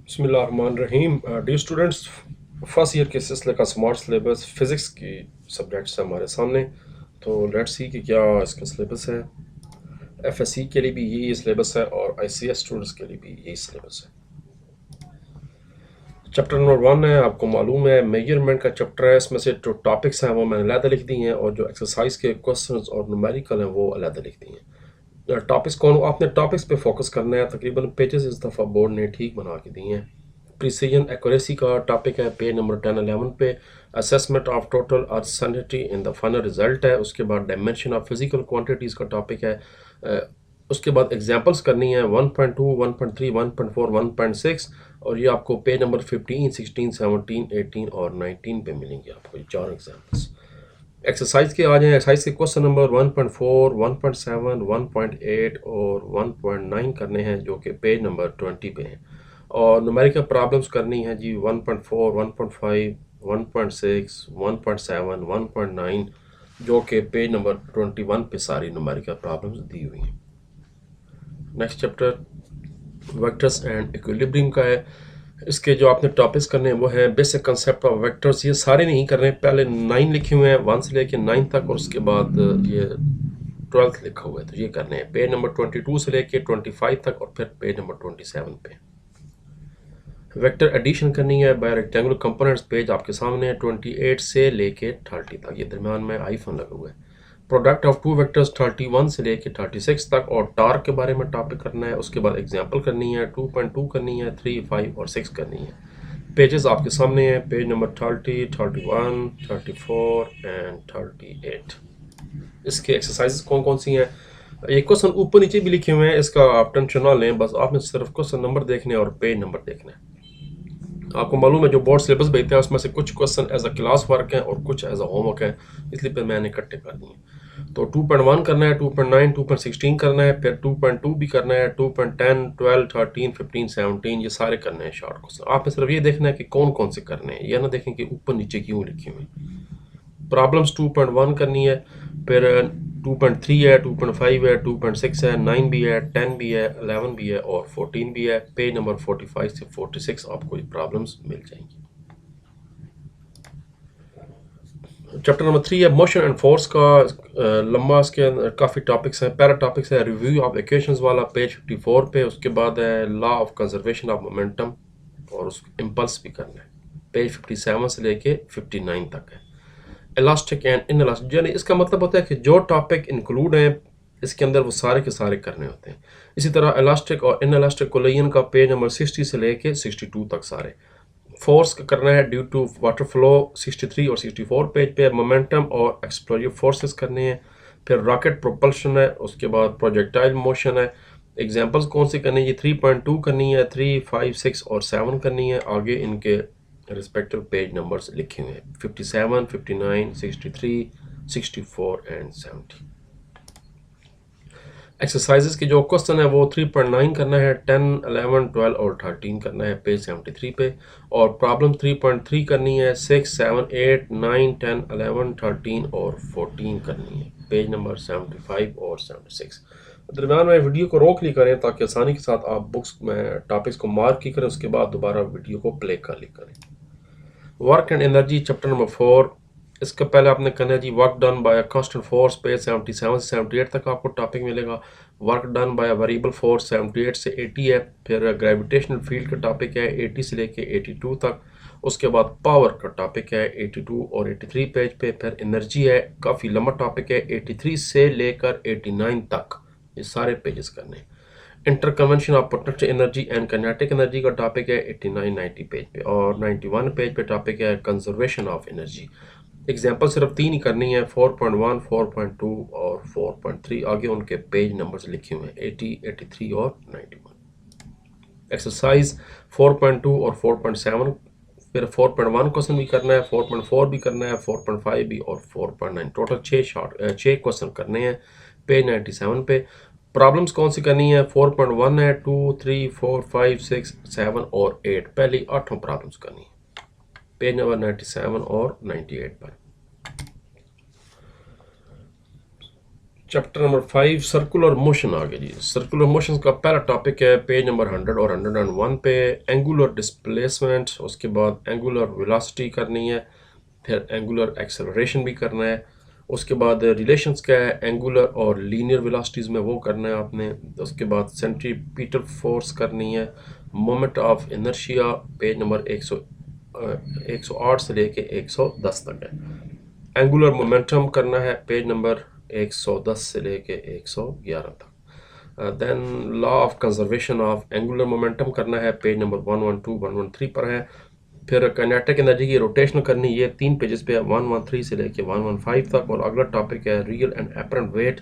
बिस्मिल्लाहिर्रहमानिर्रहीम। Dear students, first year के सिलसिले का स्मार्ट सिलेबस फ़िज़िक्स की सब्जेक्ट्स है हमारे सामने। तो लेट्स सी कि क्या इसका सिलेबस है। एफएससी के लिए भी यही सिलेबस है और आईसीएस स्टूडेंट्स के लिए भी यही सिलेबस है। चैप्टर नंबर 1 है, आपको मालूम है मेजरमेंट का चैप्टर है। इसमें से जो टॉपिक्स हैं वो मैंने अलहदा लिख दी हैं और जो एक्सरसाइज के क्वेश्चंस और न्यूमेरिकल हैं वो अलहदा लिख दी हैं। टॉपिक्स कौन, आपने टॉपिक्स पे फोकस करना है। तकरीबन पेजेस इस दफ़ा बोर्ड ने ठीक बना के दिए हैं। प्रिसीजन एक्यूरेसी का टॉपिक है पेज नंबर 10-11 पे। Assessment of total earth in the final result है। उसके बाद डायमेंशन ऑफ फिजिकल क्वांटिटीज़ का टॉपिक है। उसके बाद एग्जांपल्स करनी है 1.2, 1.3, 1.4, 1.6 और ये आपको पेज नंबर 15, 16, 17, 18 और 19 पे मिलेंगे आपको ये चार एग्जांपल्स। एक्सरसाइज के आ जाएं। एक्सरसाइज के क्वेश्चन नंबर 1.4, 1.7, 1.8 और 1.9 करने हैं जो कि पेज नंबर 20 पे हैं। और न्यूमेरिकल प्रॉब्लम्स करनी है जी 1.4, 1.5, 1.6, 1.7, 1.9 जो कि पेज नंबर 21 पे सारी न्यूमेरिकल प्रॉब्लम्स दी हुई हैं। Next chapter vectors and equilibrium का है। इसके जो आपने टॉपिक्स करने हैं वो है बेसिक कंसेप्ट ऑफ वेक्टर्स। ये सारे नहीं करने, पहले 9 लिखे हुए हैं 1 से लेके 9 तक और उसके बाद ये 12th लिखा हुआ है तो ये करने हैं पेज नंबर 22 से लेके 25 तक और फिर पेज नंबर 27 पे। वेक्टर एडिशन करनी है बाय रेक्टेंगुलर कंपोनेंट्स, पेज आपके सामने है 28 से लेके 30 तक, ये दरमियान में आईफन लगा हुआ है। प्रोडक्ट ऑफ टू वेक्टर्स 31 से लेके 36 तक और टार्क के बारे में टॉपिक करना है। उसके बाद एग्जांपल करनी है 2.2 करनी है, 3, 5 और 6 करनी है। पेजेस आपके सामने हैं पेज नंबर 30, 31, 34 एंड 38। इसके एक्सरसाइजेस कौन कौन सी हैं, ये क्वेश्चन ऊपर नीचे भी लिखे हुए हैं, इसका आप टेंशन ना लें, बस आपने सिर्फ क्वेश्चन नंबर देखने और पेज नंबर देखना है। आपको मालूम है जो बोर्ड सिलेबस भेजते हैं उसमें से कुछ question as a class work हैं और कुछ एज अ होमवर्क है, इसलिए फिर मैंने इकट्ठे कर दिए। तो 2.1 करना है, 2.9, 2.16 करना है, फिर 2.2 भी करना है, 2.10, 12, 13, 15, 17 ये सारे करने हैं शॉर्ट क्वेश्चन। आपने सिर्फ ये देखना है कि कौन कौन से करने हैं, या ना देखें कि ऊपर नीचे क्यों लिखे हुए हैं। प्रॉब्लम्स 2.1 करनी है, फिर 2.3 है, 2.5 है, 2.6 है, 9 भी है, 10 भी है, 11 भी है और 14 भी है। पेज नंबर 45 से 46 आपको ये प्रॉब्लम्स मिल जाएंगी। चैप्टर नंबर 3 है मोशन एंड फोर्स का। लंबा इसके अंदर काफ़ी टॉपिक्स हैं। पहला टॉपिक्स है रिव्यू ऑफ इक्वेशंस वाला पेज 54 पे। उसके बाद है law of conservation of momentum और उस इम्पल्स भी करना है, पेज 57 से लेके 59 तक है। इलास्टिक एंड इन इलास्टिक, यानी इसका मतलब होता है कि जो टॉपिक इंक्लूड हैं इसके अंदर वो सारे के सारे करने होते हैं। इसी तरह इलास्टिक और इन इलास्टिक कोलिजन का पेज नंबर 60 से लेके 62 तक सारे। फोर्स का करना है ड्यू टू वाटर फ्लो 63 और 64 पेज पे। मोमेंटम और एक्सप्लोजिव फोर्सेस करने हैं। फिर रॉकेट प्रोपल्शन है, उसके बाद प्रोजेक्टाइल मोशन है। एग्जांपल्स कौन सी करनी है, 3.2 करनी है, 3, 5, 6 और 7 करनी है। आगे इनके रिस्पेक्टिव पेज नंबर्स लिखे हुए हैं 57, 59, 63, 64 एंड 70। एक्सरसाइजेस के जो क्वेश्चन है वो 3.9 करना है, 10, 11, 12 और 13 करना है पेज 73 पे। और प्रॉब्लम 3.3 करनी है, 6, 7, 8, 9, 10, 11, 13 और 14 करनी है पेज नंबर 75 और 76। दरम्यान में वीडियो को रोक ली करें ताकि आसानी के साथ आप बुक्स में टॉपिक्स को मार्क की करें, उसके बाद दोबारा वीडियो को प्ले कर ली करें। Work and energy chapter number 4। इसका पहले आपने करना है जी work done by constant force, page 77 से 78 तक आपको टॉपिक मिलेगा। Work done by variable force 78 से 80 है। फिर ग्रेविटेशनल फील्ड का टॉपिक है 80 से लेके 82 तक। उसके बाद पावर का टॉपिक है 82 और 83 पेज पे। फिर एनर्जी है, काफ़ी लंबा टॉपिक है 83 से लेकर 89 तक, ये सारे पेजेस करने हैं। Interconversion of potential energy and kinetic energy का टॉपिक है 89-90 पेज पे। और 91 पेज पे टॉपिक है कंजर्वेशन ऑफ एनर्जी। एग्जांपल सिर्फ 3 ही करनी है, 4.1, 4.2 और 4.3। आगे उनके पेज नंबर्स लिखे हुए हैं 80, 83 और 91। एक्सरसाइज 4.2 और 4.7, फिर 4.1 क्वेश्चन भी करना है, 4.4 भी करना है, 4.5 भी और 4.9। टोटल 6 क्वेश्चन करने हैं पेज 97 पे। प्रॉब्लम्स कौन सी करनी है, 4.1 है, 2, 3, 4, 5, 6, 7 और 8। पहली 8 प्रॉब्लम्स करनी है पेज नंबर 97 और 98 पर। चैप्टर नंबर 5 सर्कुलर मोशन आ गया जी। सर्कुलर मोशन का पहला टॉपिक है पेज नंबर 100 और 101 पे एंगुलर डिस्प्लेसमेंट, उसके बाद एंगुलर वेलोसिटी करनी है, फिर एंगुलर एक्सेलरेशन भी करना है, उसके बाद रिलेशंस क्या है एंगुलर और लीनियर वेलोसिटीज़ में वो करना है आपने, उसके बाद सेंट्रीपिटल फोर्स करनी है, moment of inertia page number 108 से लेके 110 तक है। एंगुलर मोमेंटम करना है पेज नंबर 110 से लेके 111 तक। Then law of conservation of angular momentum करना है पेज नंबर 112 113 पर है। फिर काइनेटिक एनर्जी की रोटेशन करनी, ये 3 पेजेस पे है 113 से लेके 115 तक। और अगला टॉपिक है रियल एंड एपरेंट वेट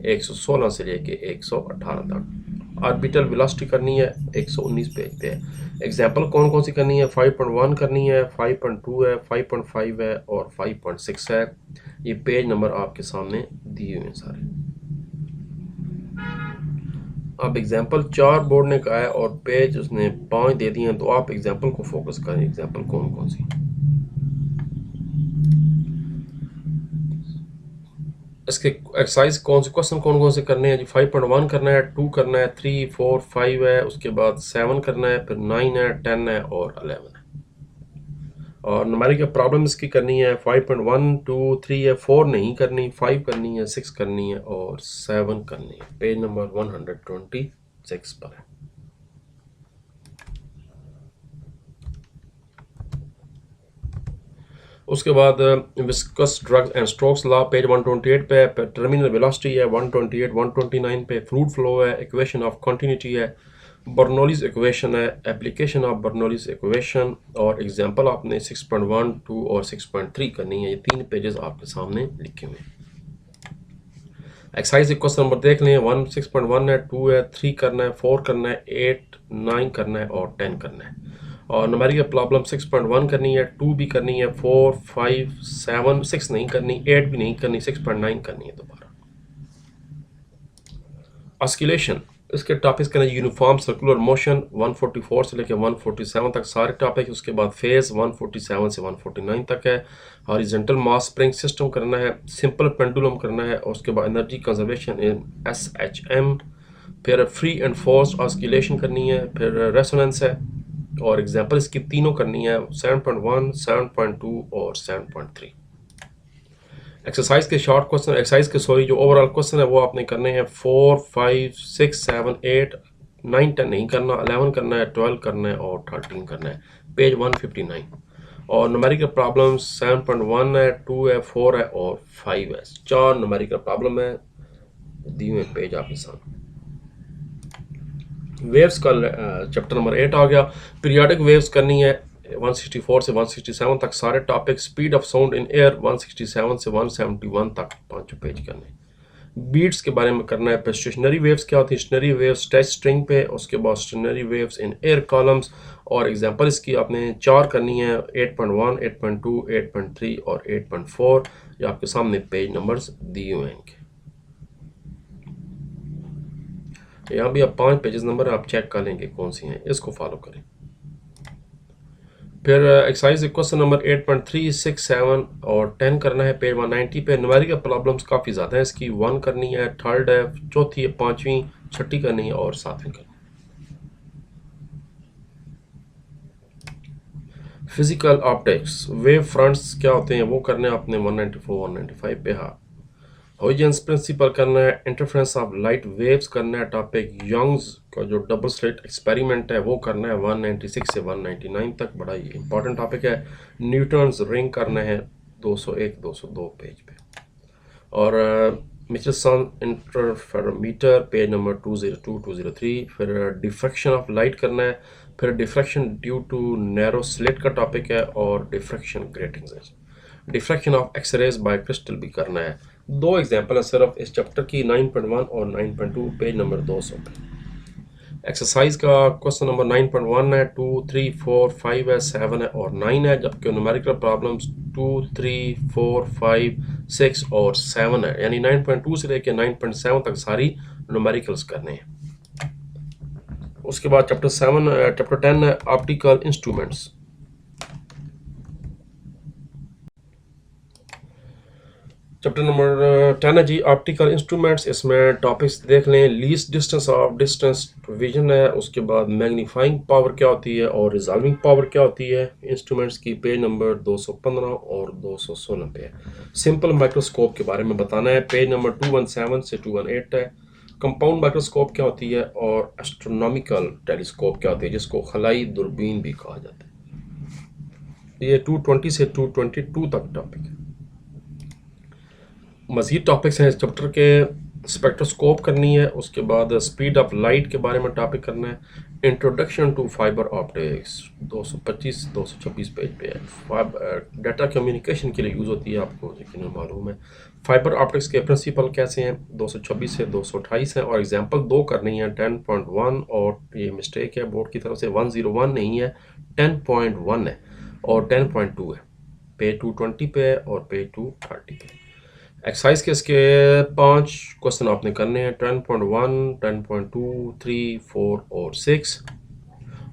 116 से लेके 118 तक। ऑर्बिटल वेलोसिटी करनी है 119 पेज पे है। एग्जाम्पल कौन कौन सी करनी है, 5.1 करनी है, 5.2 है, 5.5 है और 5.6 है। ये पेज नंबर आपके सामने दिए हुए हैं सारे। अब एग्जाम्पल 4 बोर्ड ने कहा है और पेज उसने 5 दे दिए हैं, तो आप एग्जाम्पल को फोकस करें। एग्जाम्पल कौन कौन सी, इसके एक्सरसाइज कौन से क्वेश्चन कौन कौन से करने हैं जी। 5.1 करना है, 2 करना है, 3 4 5 है, उसके बाद 7 करना है, फिर 9 है, 10 है और 11 है। और न्यूमेरिकल प्रॉब्लम इसकी करनी है 5.1 2 3 है, 4 नहीं करनी, 5 करनी है, 6 करनी है और 7 करनी है। पेज नंबर 126 पर है। उसके बाद viscous drugs and strokes law page 128 पे है। टर्मिनल वेलोसिटी है 128 129 पे। फ्लूइड फ्लो है, इक्वेशन ऑफ कंटिन्यूटी है, बर्नौलीज इक्वेशन है, एप्लीकेशन ऑफ बर्नौलीज इक्वेशन और एग्जांपल आपने 6.1 2 और 6.3 करनी है। ये 3 पेजेस आपके सामने लिखे हुए हैं। एक्सरसाइज क्वेश्चन नंबर देख लें। 1 6.1 है, 2 है, 3 करना है, 4 करना है, 8 9 करना है और 10 करना है। और न्यूमेरिकल प्रॉब्लम 6.1 करनी है, 2 भी करनी है, 4 5 7 6 नहीं करनी, 8 भी नहीं करनी, 6.9 करनी है दोबारा। ऑस्किलेशन, इसके टॉपिक्स के यूनिफॉर्म सर्कुलर मोशन 144 से लेकर 147 तक सारे टॉपिक। उसके बाद फेज 147 से 149 तक है। हॉरिजॉन्टल मास स्प्रिंग सिस्टम करना है, सिंपल पेंडुलम करना है, और उसके बाद एनर्जी कंजर्वेशन इन SHM, फिर फ्री एंड फोर्स्ड ऑस्किलेशन करनी है, फिर रेजोनेंस है और एग्जांपल इसकी तीनों करनी है 7.1 7.2 और 7.3। एक्सरसाइज के शॉर्ट क्वेश्चन, एक्सरसाइज के सॉरी जो ओवरऑल क्वेश्चन है वो आपने करने हैं 4 5 6 7 8 9 10 नहीं करना, 11 करना है, 12 करना है और 13 करना है। पेज 159। और न्यूमेरिकल प्रॉब्लम 7.1 है, 2 है, 4 है और 5 है। 4 न्यूमेरिकल प्रॉब्लम है दी हुए पेज आपके सामने। वेव्स का चैप्टर नंबर 8 आ गया। पीरियोडिक वेव्स करनी है 164 से 167 तक सारे topic. Speed of sound in air 167 से 171 तक 5 पेज करने। बीट्स के बारे में करना है। फिर स्टेशनरी वेव्स क्या होती है, स्टेशनरी वेव्स टच स्ट्रिंग पे, उसके बाद stationery waves in air columns. और एग्जांपल इसकी आपने 4 करनी है 8.1 8.2 8.3 और 8.4। ये आपके सामने पेज नंबर्स दिए हुए हैं। यहाँ भी आप 5 पेजेस नंबर आप चेक कर लेंगे कौन सी हैं, इसको फॉलो करें। फिर एक्सरसाइज क्वेश्चन नंबर 8.3 6 7 और 10 करना है पेज 190 पे। न्यूमेरिकल प्रॉब्लम्स काफ़ी ज़्यादा है, इसकी 1 करनी है, 3rd है, 4थी है, 5वीं 6ठी करनी है और 7वीं करनी है। फिजिकल ऑप्टिक्स वेव फ्रंट्स क्या होते हैं वो करने आपने 194 195 पे। हाँ, हॉइजेंस प्रिंसिपल करना है, इंटरफेरेंस ऑफ लाइट वेव्स करना है टॉपिक। यंग्स का जो डबल स्लिट एक्सपेरिमेंट है वो करना है 196 से 199 तक, बड़ा ही इंपॉर्टेंट टॉपिक है। न्यूटन्स रिंग करना है 201 202 पेज पे। और मिचेलसन इंटरफेरोमीटर पेज नंबर 202 203। फिर डिफ्रैक्शन ऑफ लाइट करना है, फिर diffraction due to narrow slit का टॉपिक है और diffraction gratings. Diffraction of x-rays by crystal भी करना है। 2 एग्जाम्पल है सिर्फ इस चैप्टर की 9.1 और 9.2 पेज नंबर 200 पे। एक्सरसाइज का क्वेश्चन नंबर 9.1 है, 2 3 4 5 है, 7 है और 9 है। जबकि न्यूमेरिकल प्रॉब्लम्स 2 3 4 5 6 और 7 है, यानी 9.2 से लेकर 9.7 तक सारी न्यूमेरिकल्स करने हैं। उसके बाद चैप्टर 10 है ऑप्टिकल इंस्ट्रूमेंट्स। चैप्टर नंबर 10 है जी ऑप्टिकल इंस्ट्रूमेंट्स। इसमें टॉपिक्स देख लें। Least distance of distance vision है, उसके बाद मैग्नीफाइंग पावर क्या होती है और रिजॉल्विंग पावर क्या होती है इंस्ट्रूमेंट्स की। पेज नंबर 215 और 216 पे है। सिंपल माइक्रोस्कोप के बारे में बताना है। पेज नंबर 217 से 218 है। कंपाउंड माइक्रोस्कोप क्या होती है और एस्ट्रोनॉमिकल टेलीस्कोप क्या होती है, जिसको खलाई दूरबीन भी कहा जाता है। ये 220 से 222 तक टॉपिक है। मज़ीद टॉपिक्स हैं इस चैप्टर के। स्पेक्ट्रोस्कोप करनी है, उसके बाद स्पीड ऑफ लाइट के बारे में टॉपिक करना है। Introduction to fibre optics 225 226 page पे है। डाटा कम्युनिकेशन के लिए यूज़ होती है, आपको यकीन मालूम है। फाइबर ऑप्टिक्स के प्रिंसिपल कैसे हैं 226 से 228 हैं, और एग्जांपल दो करनी है 10.1, और ये मिस्टेक है बोर्ड की तरफ से, 101 नहीं है 10.1 है और 10.2 है। पेज 220 पे है और पेज 230 पे। एक्सरसाइज के इसके 5 क्वेश्चन आपने करने हैं 10.1, 10.2, 3, 4 और 6।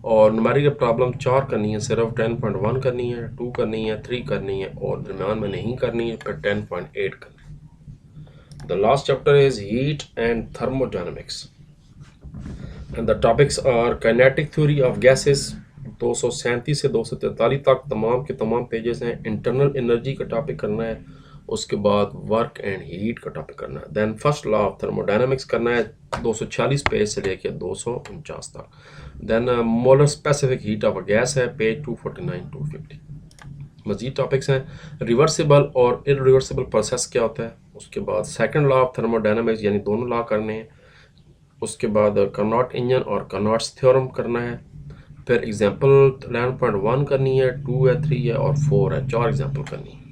और न्यूमेरिकल प्रॉब्लम 4 करनी है, सिर्फ 10.1 करनी है, 2 करनी है, 3 करनी है और दरमियान में नहीं करनी है, फिर 10.8 करनी है। The last chapter is heat and thermodynamics and the topics are kinetic theory of gases 237 से 243 तक तमाम के तमाम पेजेस हैं। इंटरनल एनर्जी का टॉपिक करना है, उसके बाद वर्क एंड हीट का टॉपिक करना है। Then first law of thermodynamics करना है 240 पेज से लेके 249 तक। Then molar specific heat of a gas है पेज 249 250। मजीद टॉपिक्स हैं रिवर्सिबल और इरिवर्सिबल प्रोसेस क्या होता है, उसके बाद सेकंड लॉ ऑफ थर्मोडायनेमिक्स यानी दोनों लॉ करने हैं, उसके बाद कार्नोट इंजन और कार्नोट्स थ्योरम करना है। फिर एग्जांपल 11.1 करनी है, 2 है, 3 है और 4 है, 4 एग्जांपल करनी है।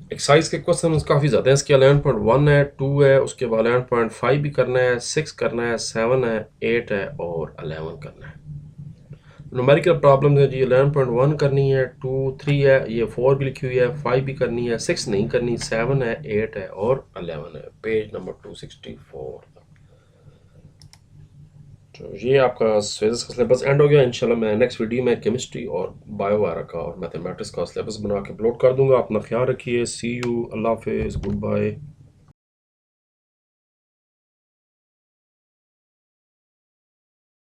एक्सरसाइज के क्वेश्चन काफ़ी ज़्यादा हैं इसके। 11.1 है, 2 है, उसके बाद 11.5 भी करना है, 6 करना है, 7 है, 8 है और 11 करना है। न्यूमेरिकल प्रॉब्लम है जी 11.1 करनी है, 2, 3 है, ये 4 भी लिखी हुई है, 5 भी करनी है, 6 नहीं करनी, 7 है, 8 है और 11 है। Page number 264। तो ये आपका फिजिक्स का सिलेबस एंड हो गया। इंशाल्लाह मैं नेक्स्ट वीडियो में केमिस्ट्री और बायो वायरस का और मैथमेटिक्स का सिलेबस बना के अपलोड कर दूंगा। अपना ख्याल रखिए। सी यू, अल्लाह हाफिज़, गुड बाय।